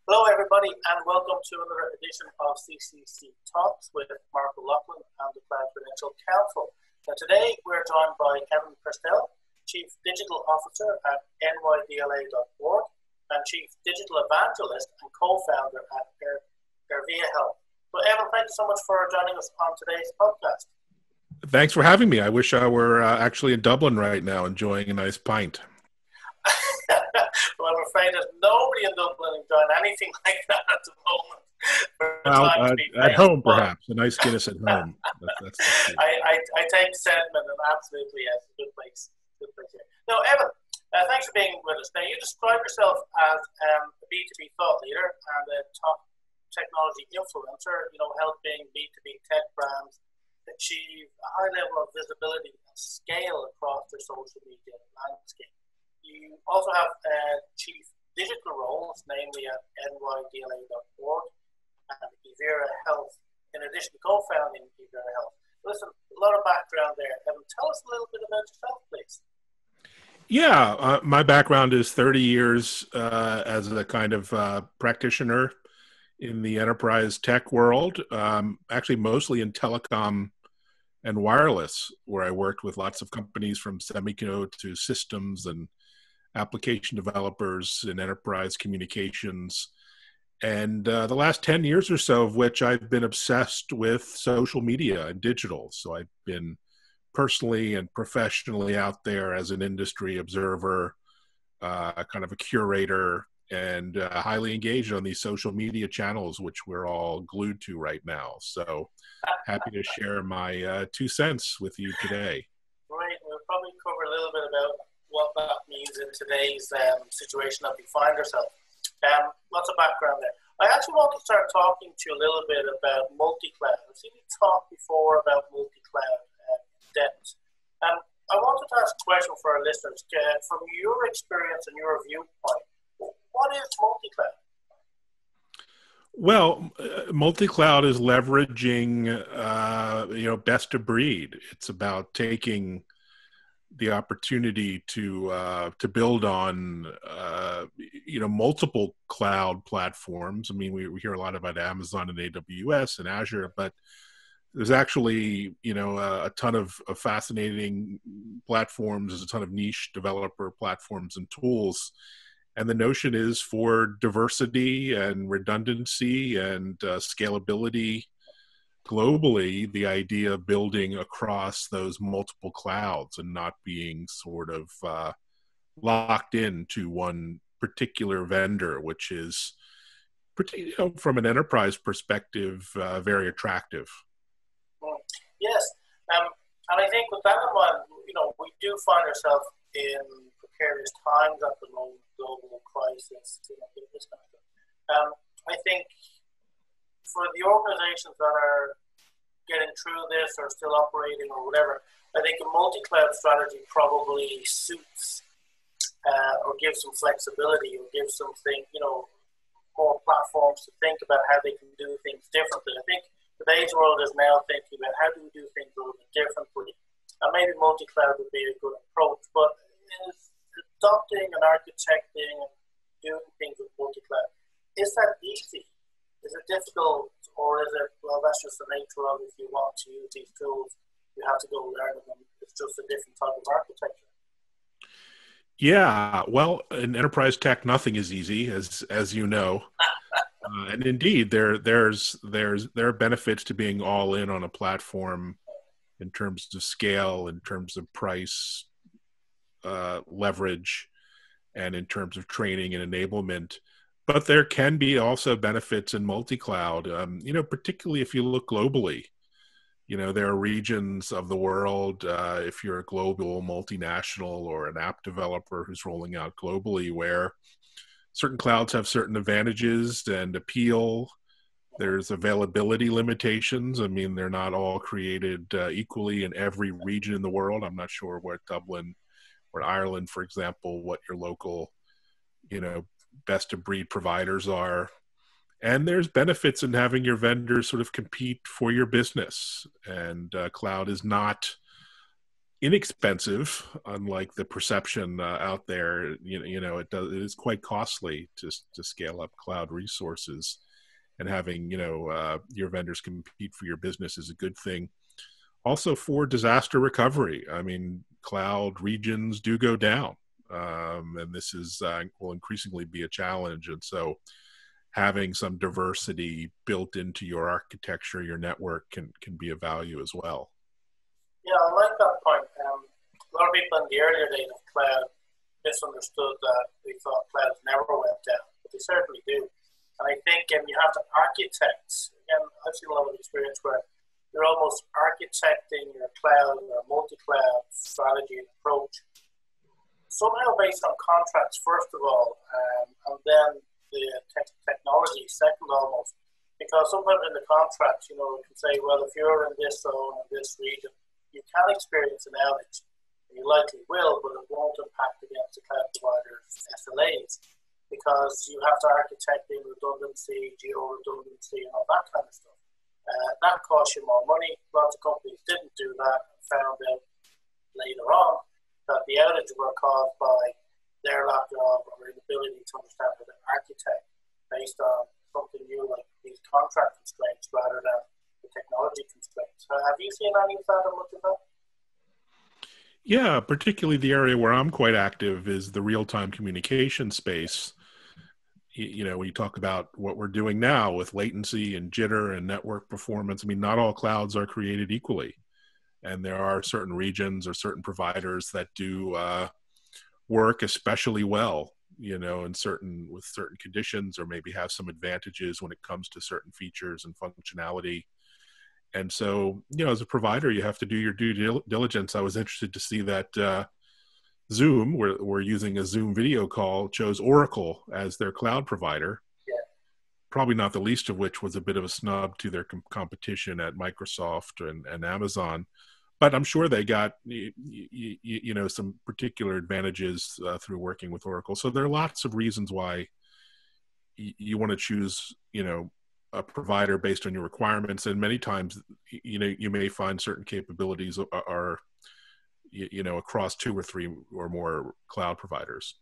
Hello, everybody, and welcome to another edition of CCC Talks with Mark O'Loughlin and the Cloud Credential Council. Now, today we're joined by Kirstel, Chief Digital Officer at nydla.org and Chief Digital Evangelist and co-founder at Ervia Health. So, Evan, thank you so much for joining us on today's podcast. Thanks for having me. I wish I were actually in Dublin right now enjoying a nice pint. Well, I'm afraid there's nobody in Dublin enjoying anything like that at the moment. At home, perhaps. A nice Guinness at home. That's I take sentiment, and absolutely, yes, a good place. Good place here. Now, Evan, thanks for being with us. Now, you describe yourself as a B2B thought leader and a top technology influencer, helping B2B tech brands achieve a high level of visibility and scale across their social media landscape. You also have chief digital roles, namely at nydla.org and Ervia Health, in addition to co-founding Ervia Health. Listen, a lot of background there. Tell us a little bit about yourself, please. Yeah, my background is 30 years as a kind of practitioner in the enterprise tech world, actually mostly in telecom and wireless, where I worked with lots of companies from semiconductor to systems and application developers in enterprise communications. And the last 10 years or so of which I've been obsessed with social media and digital. So I've been personally and professionally out there as an industry observer, kind of a curator, and highly engaged on these social media channels, which we're all glued to right now. So happy to share my 2 cents with you today. Great. We'll probably cover a little bit about what that means in today's situation that we find ourselves. Lots of background there. I actually want to start talking to you a little bit about multi-cloud. I've seen you talk before about multi-cloud depth. I wanted to ask a question for our listeners. From your experience and your viewpoint, what is multi-cloud? Well, multi-cloud is leveraging, best of breed. It's about taking the opportunity to build on, multiple cloud platforms. I mean, we hear a lot about Amazon and AWS and Azure, but there's actually, a ton of fascinating platforms. There's a ton of niche developer platforms and tools. And the notion is for diversity and redundancy and scalability globally, the idea of building across those multiple clouds and not being sort of locked into one particular vendor, which is, from an enterprise perspective, very attractive. Yes. And I think with that in mind, we do find ourselves in precarious times at the moment, global crisis, this kind of thing. I think for the organizations that are getting through this or still operating or whatever, I think a multi-cloud strategy probably suits or gives some flexibility or gives something, more platforms to think about how they can do things differently. I think today's world is now thinking about how do we do things a little bit differently. And maybe multi-cloud would be a good approach, but adopting and architecting and doing things with multi-cloud, is that easy? Is it difficult, or is it, well, that's just the nature of it. If you want to use these tools, you have to go learn them. It's just a different type of architecture. Yeah, well, in enterprise tech, nothing is easy, as you know. And indeed, there are benefits to being all in on a platform in terms of scale, in terms of price, leverage, and in terms of training and enablement. But there can be also benefits in multi-cloud, particularly if you look globally. There are regions of the world, if you're a global multinational or an app developer who's rolling out globally, where certain clouds have certain advantages and appeal. There's availability limitations. I mean, they're not all created equally in every region in the world. I'm not sure where Dublin or Ireland, for example, what your local, best of breed providers are. And there's benefits in having your vendors sort of compete for your business. And cloud is not inexpensive, unlike the perception out there. It is quite costly to scale up cloud resources, and having your vendors compete for your business is a good thing. Also for disaster recovery, I mean, cloud regions do go down, and this will increasingly be a challenge. And so having some diversity built into your architecture, your network can be of value as well. Yeah, I like that point. A lot of people in the earlier days of cloud misunderstood that we thought clouds never went down, but they certainly do. And I think you have to architect. Again, I've seen a lot of experience where you're almost architecting your cloud or multi-cloud strategy and approach somehow based on contracts, first of all, and then the technology, second almost. Because sometimes in the contracts, it can say, well, if you're in this zone, in this region, you can experience an outage. You likely will, but it won't impact against the cloud provider's SLAs because you have to architect in redundancy, geo-redundancy, and all that kind of stuff. That costs you more money. Lots of companies didn't do that and found out later on that the outages were caused by their lack of or inability to understand how to architect based on something new like these contract constraints rather than the technology constraints. Have you seen any of that or much of that? Yeah, particularly the area where I'm quite active is the real-time communication space. When you talk about what we're doing now with latency and jitter and network performance, I mean, not all clouds are created equally. And there are certain regions or certain providers that do work especially well, with certain conditions, or maybe have some advantages when it comes to certain features and functionality. And so, as a provider, you have to do your due diligence. I was interested to see that Zoom, we're using a Zoom video call, chose Oracle as their cloud provider. Yeah. Probably not the least of which was a bit of a snub to their competition at Microsoft and Amazon. But I'm sure they got some particular advantages through working with Oracle. So there are lots of reasons why you want to choose, a provider based on your requirements. And many times, you may find certain capabilities are across 2 or 3 or more cloud providers.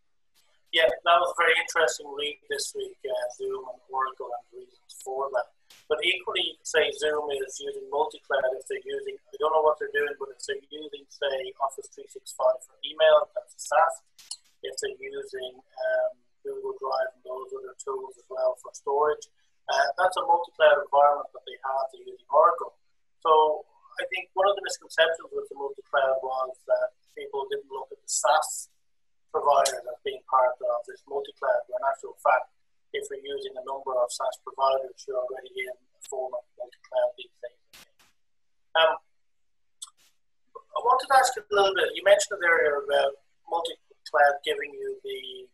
Yeah, that was a very interesting read this week, Zoom and Oracle and the reasons for that. But equally, you could say Zoom is using multi-cloud if they're using, I don't know what they're doing, but if they're using, say, Office 365 for email, that's a SaaS. If they're using Google Drive and those other tools as well for storage, that's a multi-cloud environment that they have. They're using Oracle. So I think one of the misconceptions with the multi-cloud was that people didn't look at the SaaS providers as being part of this multi-cloud. When in actual fact, if you're using a number of SaaS providers, you're already in a form of multi-cloud these days. I wanted to ask you a little bit. You mentioned earlier about multi-cloud giving you the,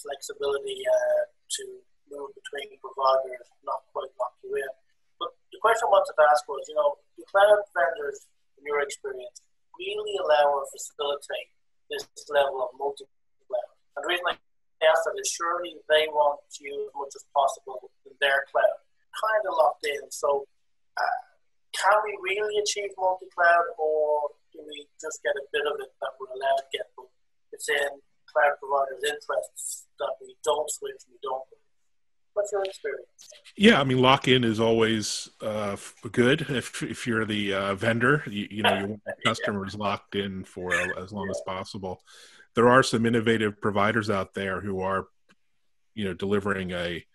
flexibility to move between providers, not quite lock you in. But the question I wanted to ask was, do cloud vendors, in your experience, really allow or facilitate this level of multi-cloud? And the reason I ask that is surely they want you as much as possible in their cloud, kind of locked in. So can we really achieve multi-cloud, or do we just get a bit of it that we're allowed to get? But it's in cloud providers' interests that we don't switch, we don't move. What's your experience? Yeah, I mean, lock-in is always good if you're the vendor. You want the customers locked in for as long as possible. There are some innovative providers out there who are, delivering a,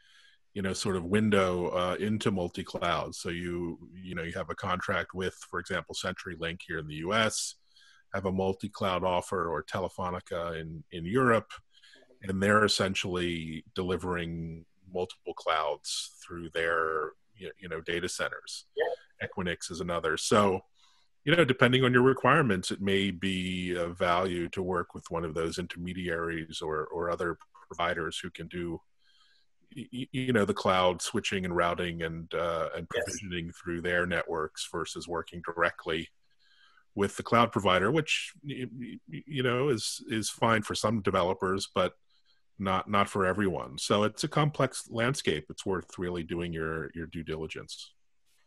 sort of window into multi-cloud. So you have a contract with, for example, CenturyLink here in the U.S., have a multi-cloud offer, or Telefonica in Europe, and they're essentially delivering multiple clouds through their data centers. Yeah. Equinix is another. So depending on your requirements, it may be of value to work with one of those intermediaries or other providers who can do the cloud switching and routing and provisioning through their networks versus working directly with the cloud provider, which is fine for some developers, but not for everyone. So it's a complex landscape. It's worth really doing your due diligence.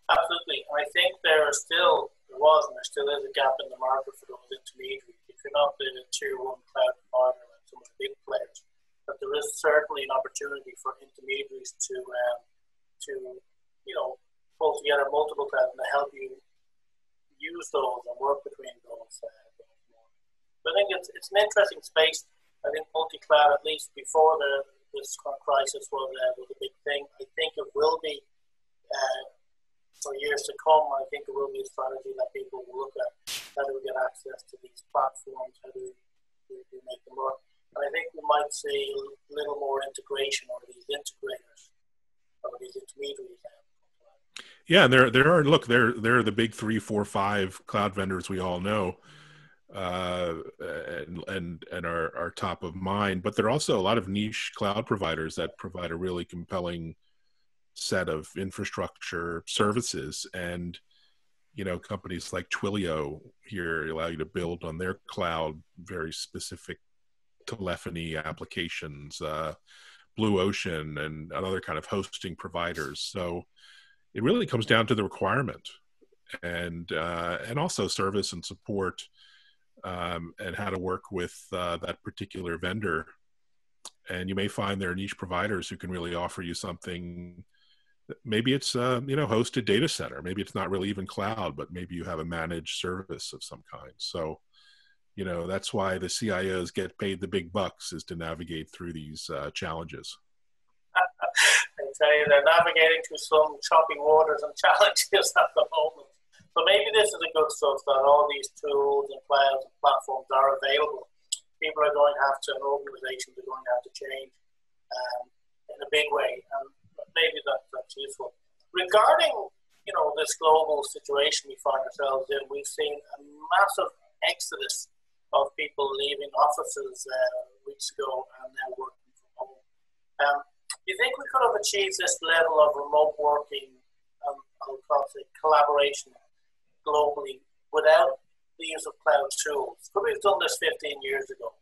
Absolutely. I think there are still there was and there still is a gap in the market for those intermediaries. If you're not the tier one cloud provider like some of the big players, but there is certainly an opportunity for intermediaries to pull together multiple clouds and to help you use those and work between those. But I think it's an interesting space. I think multi-cloud, at least before this crisis, was a big thing. I think it will be for years to come. I think it will be a strategy that people will look at. How do we get access to these platforms? How do we make them work? And I think we might see a little more integration of these integrators or these intermediaries. Yeah, and there are they're the big 3, 4, 5 cloud vendors we all know, and are top of mind. But there are also a lot of niche cloud providers that provide a really compelling set of infrastructure services, and companies like Twilio here allow you to build on their cloud very specific telephony applications, Blue Ocean and other kind of hosting providers. So it really comes down to the requirement and also service and support, and how to work with that particular vendor. And you may find there are niche providers who can really offer you something. Maybe it's hosted data center. Maybe it's not really even cloud, but maybe you have a managed service of some kind. So that's why the CIOs get paid the big bucks, is to navigate through these challenges. I tell you, they're navigating through some choppy waters and challenges at the moment. So maybe this is a good stuff that all these tools and clouds and platforms are available. People are going to have to, and organizations are going to have to change in a big way, and maybe that's useful. Regarding this global situation we find ourselves in, we've seen a massive exodus of people leaving offices weeks ago and now working from home. Do you think we could have achieved this level of remote working collaboration globally without the use of cloud tools? Could we have done this 15 years ago,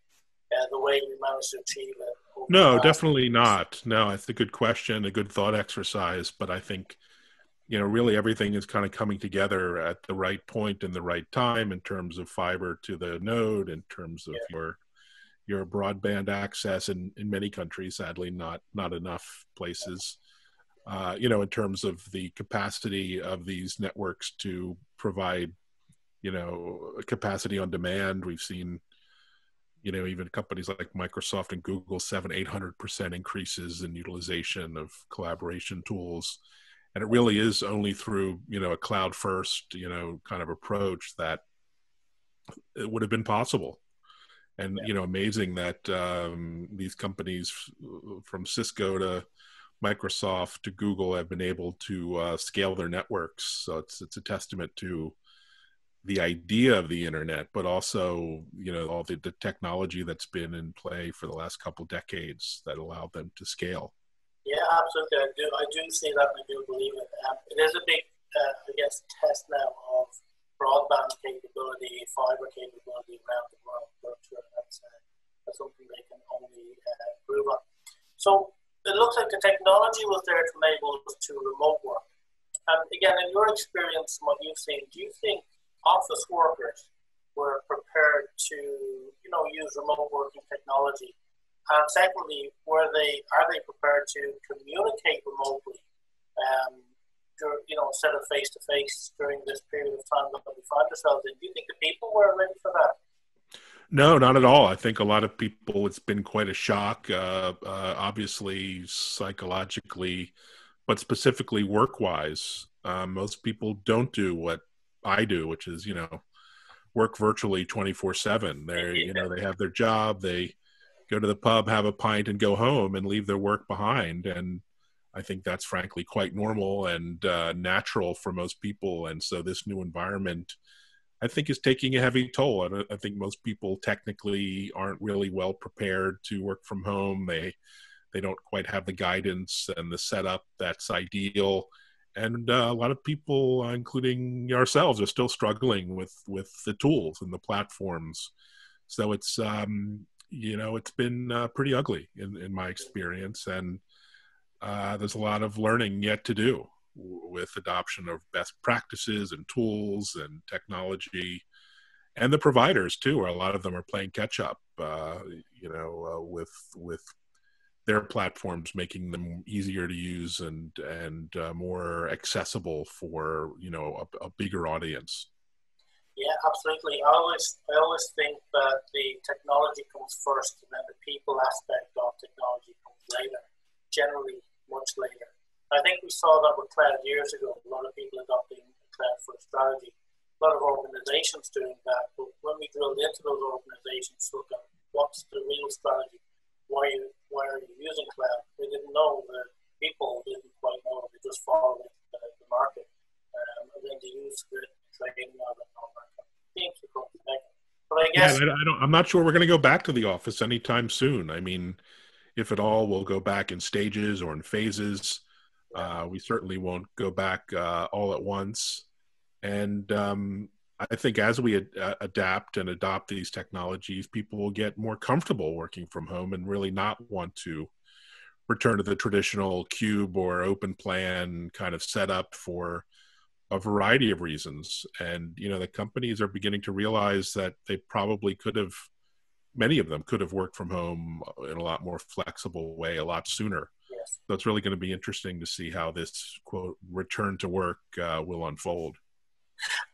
the way we managed to achieve it? No, definitely not. No, it's a good question, a good thought exercise, but I think, really everything is kind of coming together at the right point and the right time in terms of fiber to the node, in terms of your broadband access in many countries, sadly not enough places, in terms of the capacity of these networks to provide, capacity on demand. We've seen, even companies like Microsoft and Google, 700-800% increases in utilization of collaboration tools. And it really is only through, a cloud first, kind of approach that it would have been possible. And, amazing that these companies from Cisco to Microsoft to Google have been able to scale their networks. So it's a testament to the idea of the internet, but also, all the technology that's been in play for the last couple decades that allowed them to scale. Yeah, absolutely. I do see that, and I do believe it. It is a big, test now of broadband capability, fiber capability around the world. That's something they can only improve on. So it looks like the technology was there to enable us to remote work. And again, in your experience, what you've seen, do you think office workers were prepared to, use remote working technology? And secondly, are they prepared to communicate remotely, instead of face to face during this period of time that we find ourselves in? Do you think the people were ready for that? No, not at all. I think a lot of people, it's been quite a shock, obviously psychologically, but specifically work-wise. Most people don't do what I do, which is, work virtually 24/7. They have their job, they go to the pub, have a pint, and go home and leave their work behind. And I think that's frankly quite normal and natural for most people. And so this new environment, I think, is taking a heavy toll. I think most people technically aren't really well prepared to work from home. They don't quite have the guidance and the setup that's ideal. And a lot of people, including ourselves, are still struggling with the tools and the platforms. So it's, it's been pretty ugly in my experience. And there's a lot of learning yet to do. with adoption of best practices and tools and technology, and the providers too, where a lot of them are playing catch up, with their platforms, making them easier to use and more accessible for a bigger audience. Yeah, absolutely. I always think that the technology comes first, and then the people aspect of technology comes later. Generally, much later. I think we saw that with cloud years ago. A lot of people adopting a cloud-first strategy. A lot of organizations doing that. But when we drilled into those organizations, look at what's the real strategy? Why are you using cloud? They didn't know. The people didn't quite know. They just followed the market, and then they used the training of it and all that. Things to come together. But I guess I'm not sure we're going to go back to the office anytime soon. I mean, if at all, we'll go back in stages or in phases. We certainly won't go back all at once. And I think as we adapt and adopt these technologies, people will get more comfortable working from home and really not want to return to the traditional cube or open plan kind of setup for a variety of reasons. And, the companies are beginning to realize that they probably many of them could have worked from home in a lot more flexible way a lot sooner. yes. So it's really going to be interesting to see how this, quote, return to work will unfold.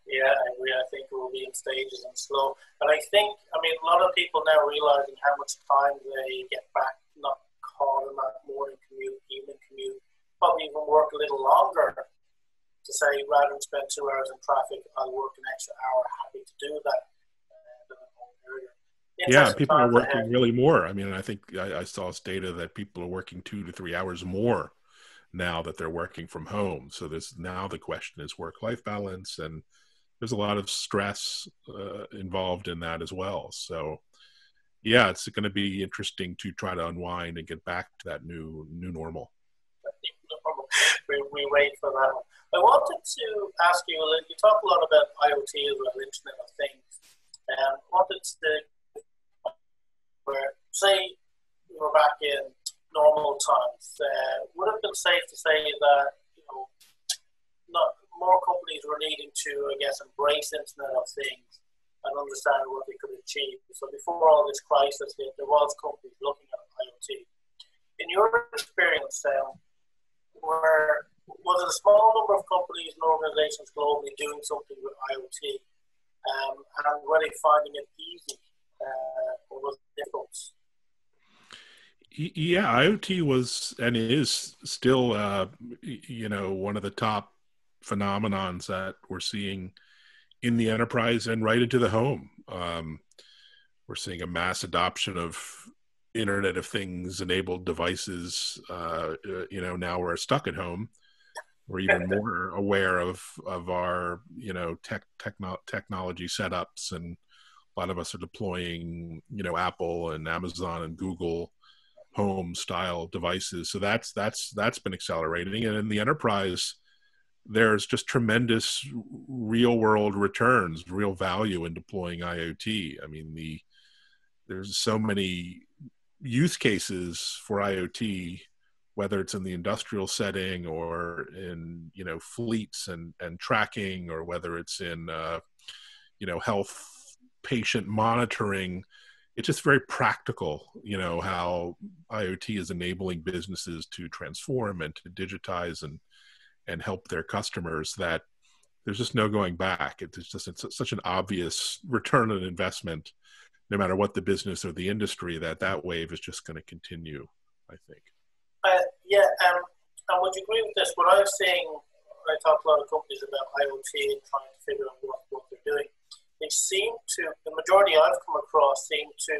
Yeah, I agree. I think it will be in stages and slow. But I think, a lot of people now realizing how much time they get back, not caught in that morning commute, evening commute, probably even work a little longer to say, rather than spend 2 hours in traffic, I'll work an extra hour, happy to do that. Yeah, people are working really more. I mean, I think I saw data that people are working 2 to 3 hours more now that they're working from home. So now the question is work-life balance, and there's a lot of stress involved in that as well. So yeah, it's going to be interesting to try to unwind and get back to that new normal. We wait for that one. I wanted to ask you, you talk a lot about IoT as well, Internet of Things. Wanted to, where, say, we were back in normal times, would it have been safe to say that, not more companies were needing to, I guess, embrace Internet of Things and understand what they could achieve? So before all this crisis hit, there was companies looking at IoT. In your experience, was it a small number of companies and organizations globally doing something with IoT, and were they finding it easy, or was it difficult? Yeah, IoT was and is still, one of the top phenomenons that we're seeing in the enterprise and right into the home. We're seeing a mass adoption of Internet of Things enabled devices. Now we're stuck at home. We're even more aware of our, technology setups, and a lot of us are deploying, Apple and Amazon and Google home style devices. So that's been accelerating. And in the enterprise, there's just tremendous real world returns, real value in deploying IoT. I mean, there's so many use cases for IoT, whether it's in the industrial setting or in, fleets and tracking, or whether it's in, health patient monitoring. It's just very practical, how IoT is enabling businesses to transform and to digitize and help their customers, that there's just no going back. It's such an obvious return on investment, no matter what the business or the industry, that wave is just going to continue, I think. And would you agree with this? What I'm seeing, I talk to a lot of companies about IoT and trying to figure out what they're doing. They seem to, the majority I've come across, seem to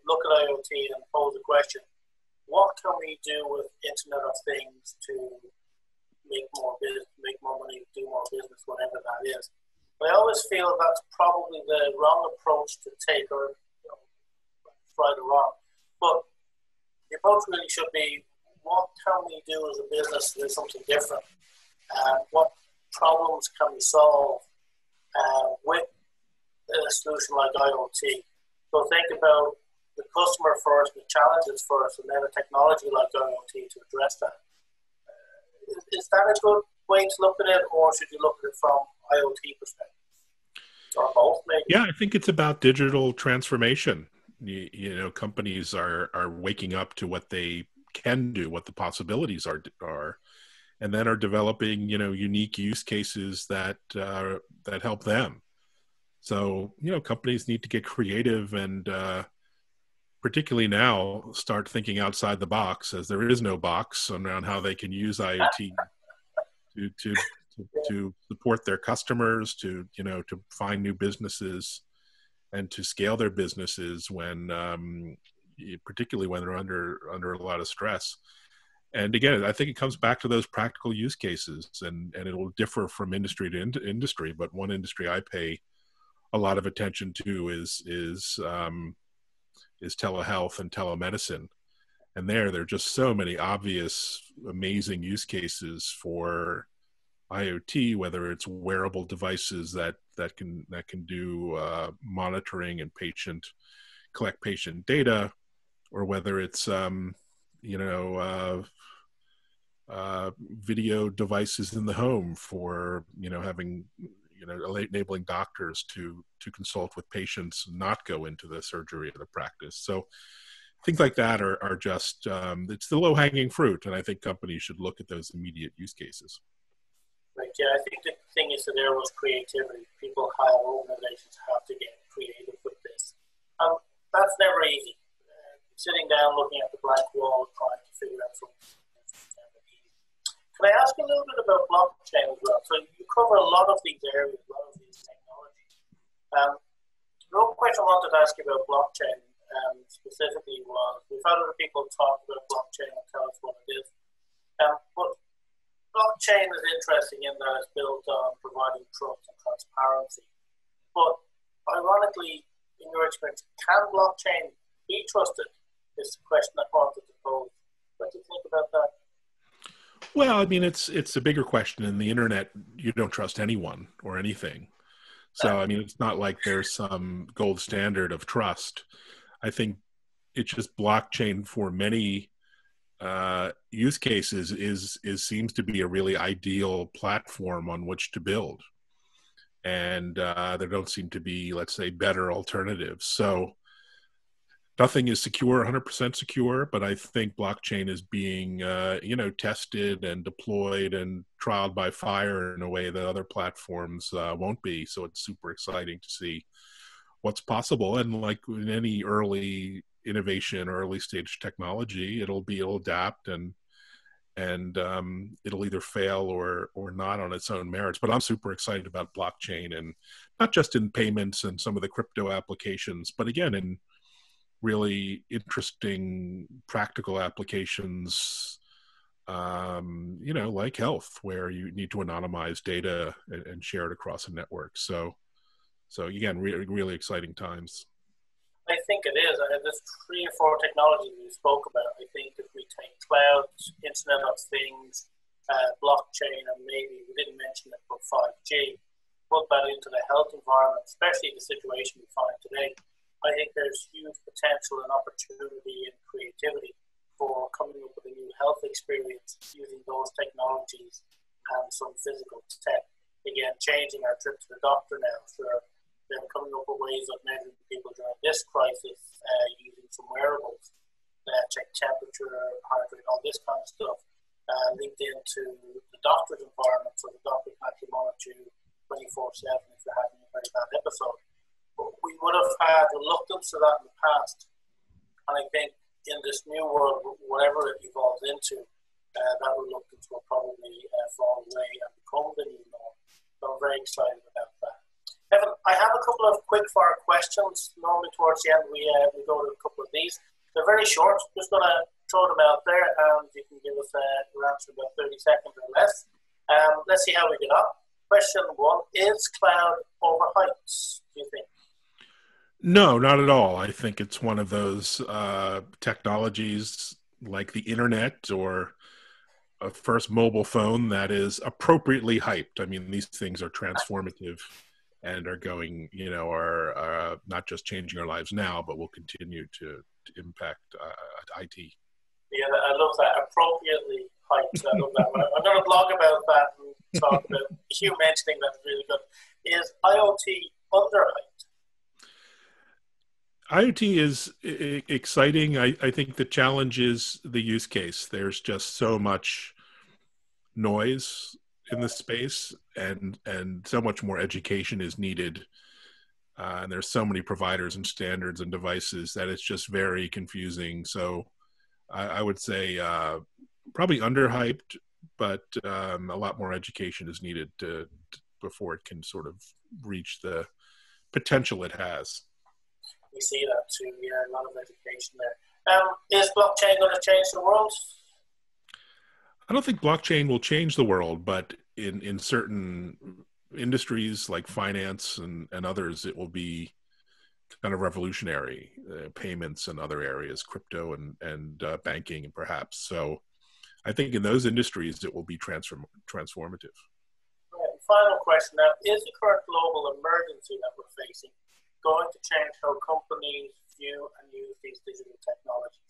look at IoT and pose a question: what can we do with Internet of Things to make more business, make more money, do more business, whatever that is? But I always feel that's probably the wrong approach to take, or right or wrong. But the approach really should be: what can we do as a business to do something different? What problems can we solve with a solution like IoT? So think about the customer first, the challenges first, and then a technology like IoT to address that. Is that a good way to look at it, or should you look at it from IoT perspective? Or both, maybe? Yeah, I think it's about digital transformation. Companies are waking up to what they can do, what the possibilities are, and then are developing, unique use cases that help them. So, companies need to get creative and particularly now start thinking outside the box, as there is no box around how they can use IoT to support their customers, to find new businesses and to scale their businesses particularly when they're under a lot of stress. And again, I think it comes back to those practical use cases, and it will differ from industry to industry. But one industry I pay a lot of attention to is telehealth and telemedicine. And there are just so many obvious, amazing use cases for IoT, whether it's wearable devices that can do monitoring and collect patient data, or whether it's video devices in the home for having enabling doctors to consult with patients and not go into the surgery or the practice. So things like that are just it's the low-hanging fruit, and I think companies should look at those immediate use cases. Right. Yeah, I think the thing is that there was creativity. People have, organizations have to get creative with this. That's never easy. Sitting down, looking at the blank wall, trying to figure out something. Can I ask you a little bit about blockchain as well? So you cover a lot of these areas, a lot of these technologies. One question I wanted to ask you about blockchain specifically was, we've had other people talk about blockchain and tell us what it is. But blockchain is interesting in that it's built on providing trust and transparency. But ironically, in your experience, can blockchain be trusted? Is the question I wanted to pose. What do you think about that? Well, I mean, it's a bigger question. In the internet, you don't trust anyone or anything. So, I mean, it's not like there's some gold standard of trust. I think it's just blockchain for many use cases seems to be a really ideal platform on which to build. And there don't seem to be, let's say, better alternatives. So nothing is secure, 100% secure, but I think blockchain is being, tested and deployed and trialed by fire in a way that other platforms won't be. So it's super exciting to see what's possible. And like in any early innovation, early stage technology, it'll adapt and it'll either fail or not on its own merits. But I'm super excited about blockchain, and not just in payments and some of the crypto applications, but again, in really interesting practical applications, like health, where you need to anonymize data and share it across a network. So again, really exciting times. I think it is. There's 3 or 4 technologies we spoke about. I think if we take cloud, Internet of Things, blockchain, and maybe we didn't mention it, but 5G, put that into the health environment, especially the situation we find today, I think there's huge potential and opportunity and creativity for coming up with a new health experience using those technologies and some physical tech. Again, changing our trip to the doctor now. Sure, they're coming up with ways of measuring people during this crisis using some wearables, check temperature, heart rate, all this kind of stuff, linked into the doctor's environment, so the doctor can actually monitor you 24/7 if you're having a very bad episode. But we would have had reluctance to that in the past. And I think in this new world, whatever it evolves into, that reluctance will probably fall away and become the new norm. So I'm very excited about that. Evan, I have a couple of quick fire questions. Normally towards the end, we go to a couple of these. They're very short. Just going to throw them out there, and you can give us your answer in about 30 seconds or less. Let's see how we get on. Question 1, is cloud overhyped, do you think? No, not at all. I think it's one of those technologies like the internet or a first mobile phone that is appropriately hyped. I mean, these things are transformative and are going, are not just changing our lives now, but will continue to impact IT. Yeah, I love that. Appropriately hyped. I love that. I'm going to blog about that and talk about. You mentioning that's really good. Is IoT underhyped? IoT is exciting. I think the challenge is the use case. There's just so much noise in the space, and so much more education is needed. And there's so many providers and standards and devices that it's just very confusing. So I would say probably underhyped, but a lot more education is needed before it can sort of reach the potential it has. We see that too. Yeah, a lot of education there. Is blockchain going to change the world? I don't think blockchain will change the world, but in certain industries like finance and others, it will be kind of revolutionary. Payments and other areas, crypto and banking, and perhaps. So I think in those industries, it will be transformative. Right. Final question now: is the current global emergency that we're facing going to change how companies view and use these digital technologies?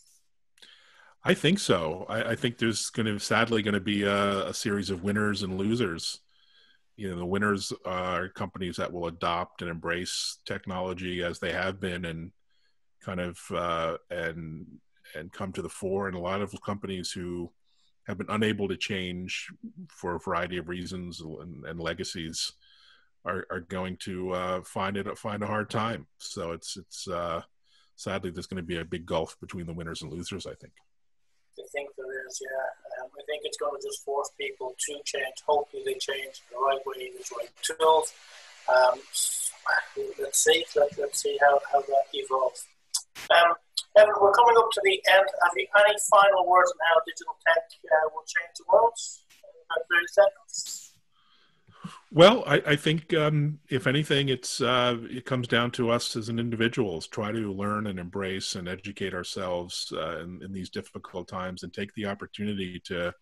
I think so. I think there's sadly going to be a series of winners and losers. You know, the winners are companies that will adopt and embrace technology as they have been, and kind of and come to the fore. And a lot of companies who have been unable to change for a variety of reasons and legacies are going to find a hard time. So it's sadly there's going to be a big gulf between the winners and losers, I think. I think there is, yeah. I think it's going to just force people to change. Hopefully they change the right way, with the right tools. Let's see how that evolves. Evan, we're coming up to the end. Have you any final words on how digital tech will change the world? About 30 seconds. Well, I think if anything, it comes down to us as an individuals. Try to learn and embrace and educate ourselves in these difficult times, and take the opportunity to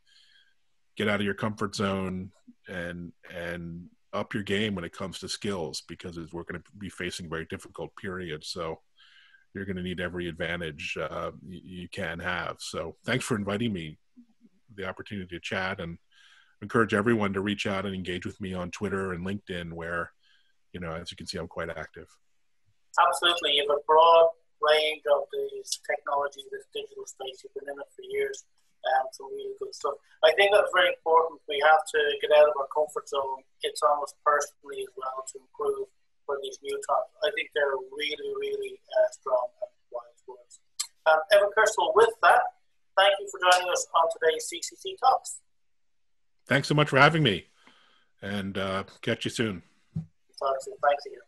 get out of your comfort zone and up your game when it comes to skills, because we're going to be facing very difficult periods. So you're going to need every advantage you can have. So thanks for inviting me, the opportunity to chat, and encourage everyone to reach out and engage with me on Twitter and LinkedIn, where, you know, as you can see, I'm quite active. Absolutely. You have a broad range of these technologies, this digital space. You've been in it for years. Some really good stuff. I think that's very important. We have to get out of our comfort zone. It's almost personally as well to improve for these new times. I think they're really, really strong and wise words. Evan, Kirstel, with that, thank you for joining us on today's CCC Talks. Thanks so much for having me, and catch you soon. Talk soon. Thanks again.